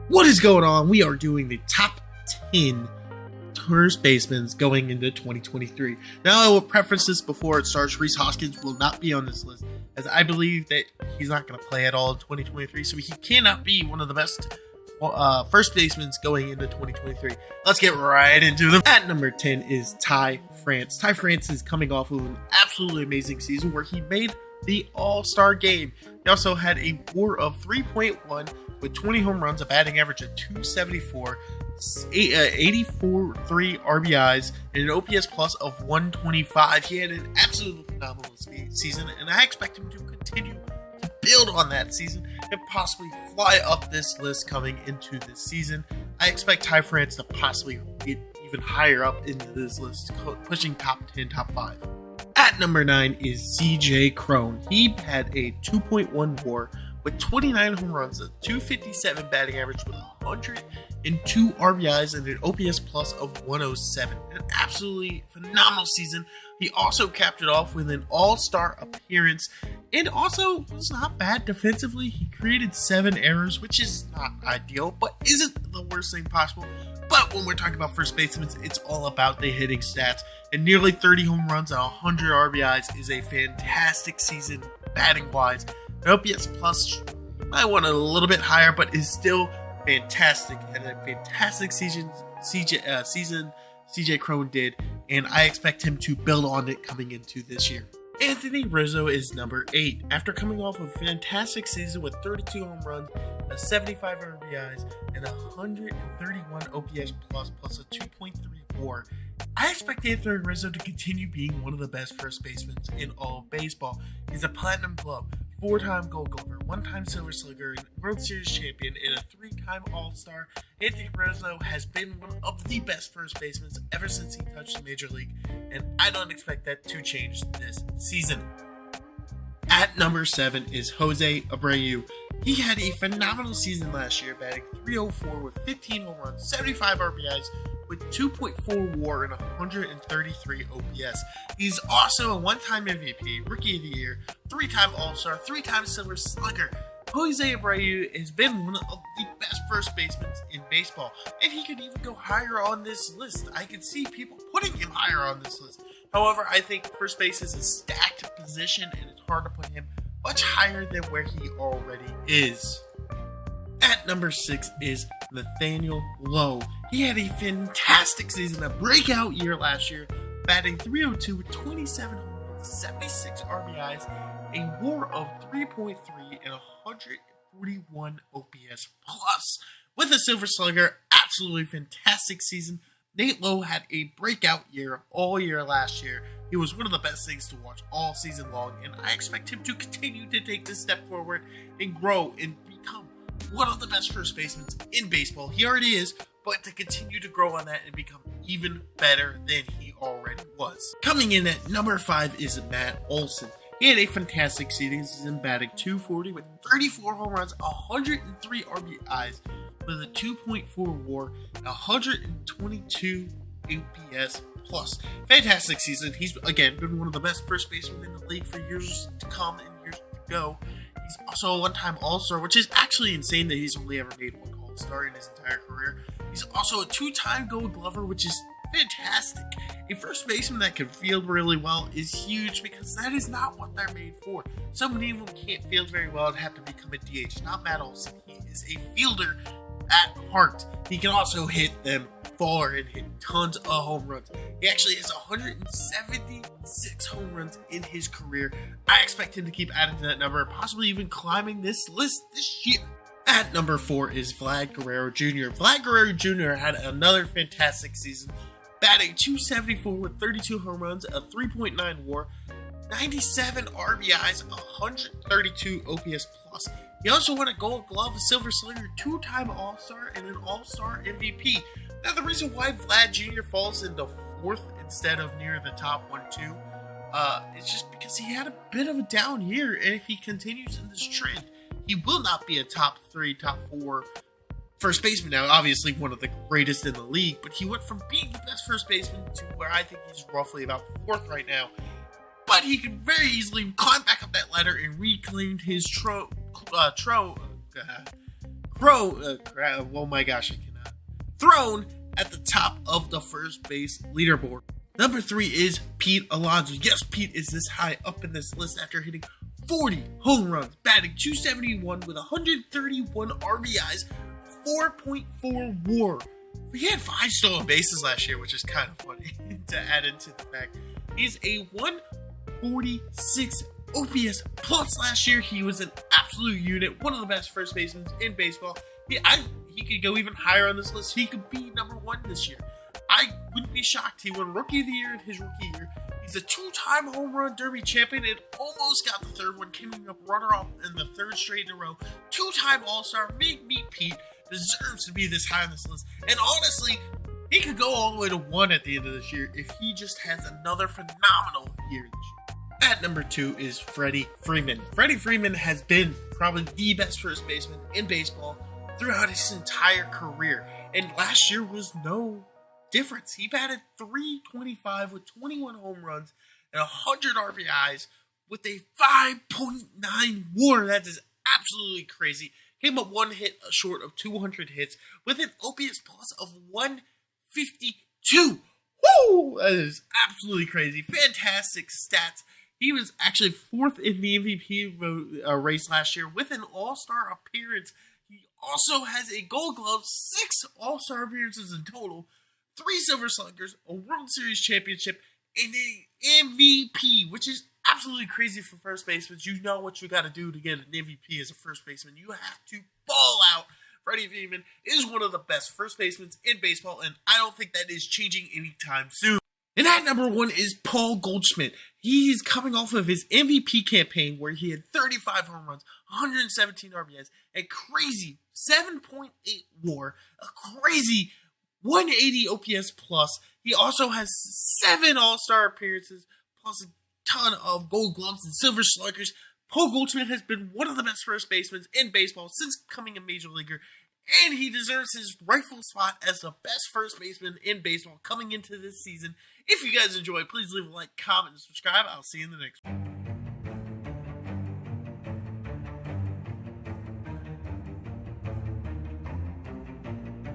What is going on? We are doing the top 10 first basemen going into 2023. Now, I will preface this before it starts. Rhys Hoskins will not be on this list, as I believe that he's not going to play at all in 2023, so he cannot be one of the best first basemen going into 2023. Let's get right into them. At number 10 is Ty France. Ty France is coming off of an absolutely amazing season where he made the All-Star game. He also had a WAR of 3.1 with 20 home runs, a batting average of 274, 84.3 RBIs, and an OPS plus of 125. He had an absolutely phenomenal season, and I expect him to continue to build on that season and possibly fly up this list coming into this season. I expect Ty France to possibly get even higher up into this list, pushing top 10, top 5. At number 9 is CJ Cron. He had a 2.1 WAR with 29 home runs, a 257 batting average with 102 RBIs, and an OPS plus of 107. An absolutely phenomenal season. He also capped it off with an all-star appearance and also was not bad defensively. He created 7 errors, which is not ideal, but isn't the worst thing possible. But when we're talking about first basemen, it's all about the hitting stats. And nearly 30 home runs and 100 RBIs is a fantastic season batting-wise. An OPS plus, I want a little bit higher, but is still fantastic. And a fantastic season CJ Cron did, and I expect him to build on it coming into this year. Anthony Rizzo is number 8. After coming off a fantastic season with 32 home runs, a 75 RBIs, and 131 OPS plus a 2.3 WAR, I expect Anthony Rizzo to continue being one of the best first basemen in all of baseball. He's a Platinum Glove, 4-time Gold Glover, 1-time Silver Slugger, World Series champion, and a 3-time All-Star. Anthony Rizzo has been one of the best first basemen ever since he touched the Major League, and I don't expect that to change this season. At number 7 is Jose Abreu. He had a phenomenal season last year, batting .304 with 15 home runs, 75 RBIs, with 2.4 WAR and 133 OPS. He's also a 1-time MVP, Rookie of the Year, 3-time All-Star, 3-time Silver Slugger. Jose Abreu has been one of the best first basemen in baseball, and he could even go higher on this list. I can see people putting him higher on this list. However, I think first base is a stacked position, and it's hard to put him much higher than where he already is. At number 6 is Nathaniel Lowe. He had a fantastic season, a breakout year last year, batting .302 with 27 home runs, 76 RBIs, a WAR of 3.3, and 141 OPS plus. With a Silver Slugger, absolutely fantastic season. Nate Lowe had a breakout year all year last year. He was one of the best things to watch all season long, and I expect him to continue to take this step forward and grow and become one of the best first basemen in baseball. He already is, but to continue to grow on that and become even better than he already was. Coming in at number 5 is Matt Olson. He had a fantastic season, batting .240 with 34 home runs, 103 RBIs, with a 2.4 WAR, 122 OPS plus. Fantastic season. He's, again, been one of the best first basemen in the league for years to come and years to go. He's also a 1-time All-Star, which is actually insane that he's only ever made 1 All-Star in his entire career. He's also a 2-time Gold Glover, which is fantastic. A first baseman that can field really well is huge because that is not what they're made for. So many of them can't field very well and have to become a DH. Not Matt Olson. He is a fielder at heart. He can also hit them far and hit tons of home runs. He actually has 176 home runs in his career. I expect him to keep adding to that number, possibly even climbing this list this year. At number 4 is Vlad Guerrero Jr. Vlad Guerrero Jr. had another fantastic season, batting .274 with 32 home runs, a 3.9 WAR, 97 RBIs, 132 OPS plus. He also won a Gold Glove, a Silver Slugger, 2-time All-Star, and an All-Star MVP. Now, the reason why Vlad Jr. falls into 4th instead of near the top 1-2 is just because he had a bit of a down year, and if he continues in this trend, he will not be a top 3, top 4 first baseman. Now, obviously one of the greatest in the league, but he went from being the best first baseman to where I think he's roughly about 4th right now. But he could very easily climb back up that ladder and reclaim his oh my gosh, I cannot. Thrown at the top of the first base leaderboard. Number 3 is Pete Alonso. Yes, Pete is this high up in this list after hitting 40 home runs, batting .271 with 131 RBIs, 4.4 WAR. He had 5 stolen bases last year, which is kind of funny to add into the fact. He's a 146 OPS plus last year. He was an absolute unit, one of the best first basemen in baseball. He could go even higher on this list. He could be number 1 this year. I wouldn't be shocked. He won Rookie of the Year in his rookie year. He's a 2-time home run derby champion and almost got the 3rd one, coming up runner-up in the 3rd straight in a row. 2-time All-Star, Big Meat Pete, deserves to be this high on this list. And honestly, he could go all the way to 1 at the end of this year if he just has another phenomenal year this year. At number 2 is Freddie Freeman. Freddie Freeman has been probably the best first baseman in baseball throughout his entire career. And last year was no difference. He batted .325 with 21 home runs and 100 RBIs with a 5.9 WAR. That is absolutely crazy. Came up 1 hit short of 200 hits with an OPS plus of 152. Woo! That is absolutely crazy. Fantastic stats. He was actually 4th in the MVP race last year with an All-Star appearance. He also has a Gold Glove, 6 All-Star appearances in total, 3 Silver Sluggers, a World Series championship, and an MVP, which is absolutely crazy for first basemen. You know what you got to do to get an MVP as a first baseman. You have to ball out. Freddie Freeman is one of the best first basemen in baseball, and I don't think that is changing anytime soon. And at number 1 is Paul Goldschmidt. He's coming off of his MVP campaign where he had 35 home runs, 117 RBIs, a crazy 7.8 WAR, a crazy 180 OPS plus. He also has 7 All-Star appearances, plus a ton of Gold Gloves and Silver Sluggers. Paul Goldschmidt has been one of the best first basemen in baseball since becoming a major leaguer, and he deserves his rightful spot as the best first baseman in baseball coming into this season. If you guys enjoy, please leave a like, comment, and subscribe. I'll see you in the next one.